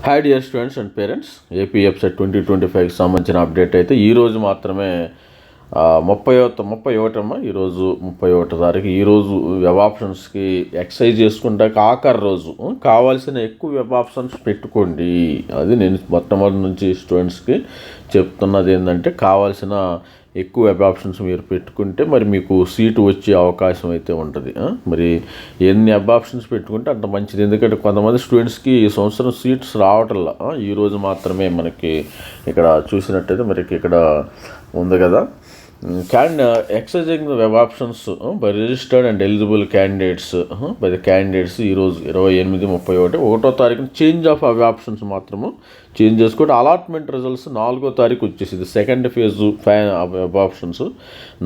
Hi dear students and parents, AP website 2025కి సంబంధించిన update అయితే ఈరోజు మాత్రమే 31 ఈరోజు 31 తారీఖు. ఈరోజు వెబ్ ఆప్షన్స్కి ఎక్సైజ్ చేసుకుంటాక ఆఖరి రోజు కావాల్సిన ఎక్కువ వెబ్ ఆప్షన్స్ పెట్టుకోండి. అది నేను మొట్టమొదటి నుంచి స్టూడెంట్స్కి చెప్తున్నది ఏంటంటే, కావాల్సిన ఎక్కువ వెబ్ ఆప్షన్స్ మీరు పెట్టుకుంటే మరి మీకు సీటు వచ్చే అవకాశం అయితే ఉంటుంది. మరి ఎన్ని వెబ్ ఆప్షన్స్ పెట్టుకుంటే అంత మంచిది. ఎందుకంటే కొంతమంది స్టూడెంట్స్కి ఈ సంవత్సరం సీట్స్ రావటంలా. ఈరోజు మాత్రమే మనకి ఇక్కడ చూసినట్టయితే మనకి ఇక్కడ ఉంది కదా, exercising the web options by registered and eligible candidates by the candidates ఈరోజు 28-31 తారీఖున చేంజ్ ఆఫ్ వెబ్ ఆప్షన్స్ మాత్రము చేంజ్ చేసుకోవడం. అలాట్మెంట్ రిజల్ట్స్ 4వ తారీఖు వచ్చేసింది. సెకండ్ ఫేజ్ వెబ్ ఆప్షన్స్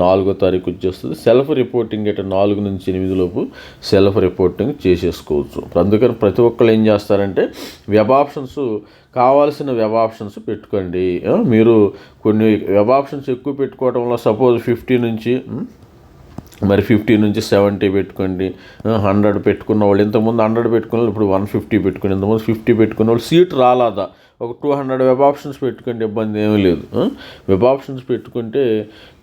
4వ తారీఖు వచ్చేస్తుంది. సెల్ఫ్ రిపోర్టింగ్ అయితే 4 నుంచి 8 లోపు సెల్ఫ్ రిపోర్టింగ్ చేసేసుకోవచ్చు. అందుకని ప్రతి ఒక్కళ్ళు ఏం చేస్తారంటే, వెబ్ ఆప్షన్స్ కావాల్సిన వెబ్ ఆప్షన్స్ పెట్టుకోండి. మీరు కొన్ని వెబ్ ఆప్షన్స్ ఎక్కువ పెట్టుకోవడం వల్ల సపోజ్ 50 నుంచి 70 పెట్టుకోండి. 100 పెట్టుకున్న వాళ్ళు, ఇంతకుముందు 100 పెట్టుకున్న వాళ్ళు ఇప్పుడు 150 పెట్టుకోండి. ఇంతకుముందు 50 పెట్టుకున్న వాళ్ళు సీట్ రాలేదా, ఒక 200 వెబ్ ఆప్షన్స్ పెట్టుకోండి, ఇబ్బంది ఏమీ లేదు. వెబ్ ఆప్షన్స్ పెట్టుకుంటే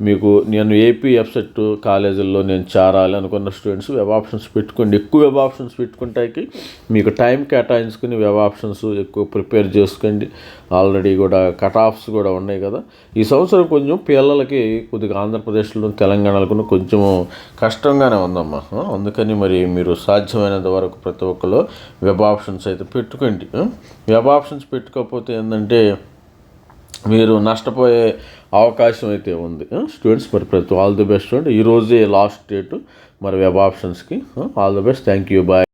మీకు, నేను ఏపీ వెబ్సైట్ కాలేజీల్లో నేను చేరాలి అనుకున్న స్టూడెంట్స్ వెబ్ ఆప్షన్స్ పెట్టుకోండి. ఎక్కువ వెబ్ ఆప్షన్స్ పెట్టుకుంటాకి మీకు టైం కేటాయించుకుని వెబ్ ఆప్షన్స్ ఎక్కువ ప్రిపేర్ చేసుకోండి. ఆల్రెడీ కూడా కట్ ఆఫ్స్ కూడా ఉన్నాయి కదా. ఈ సంవత్సరం కొంచెం పిల్లలకి కొద్దిగా ఆంధ్రప్రదేశ్లో తెలంగాణలో కొంచెం కష్టంగానే ఉందమ్మా. అందుకని మరి మీరు సాధ్యమైనంత వరకు ప్రతి ఒక్కరు వెబ్ ఆప్షన్స్ అయితే పెట్టుకోండి. వెబ్ ఆప్షన్స్ పెట్టుకోకపోతే ఏంటంటే మీరు నష్టపోయే అవకాశం అయితే ఉంది. స్టూడెంట్స్ మరి ప్రతి ఆల్ ది బెస్ట్. ఈరోజే లాస్ట్ డేటు మరి వెబ్ ఆప్షన్స్కి. All the best. Thank you. Bye.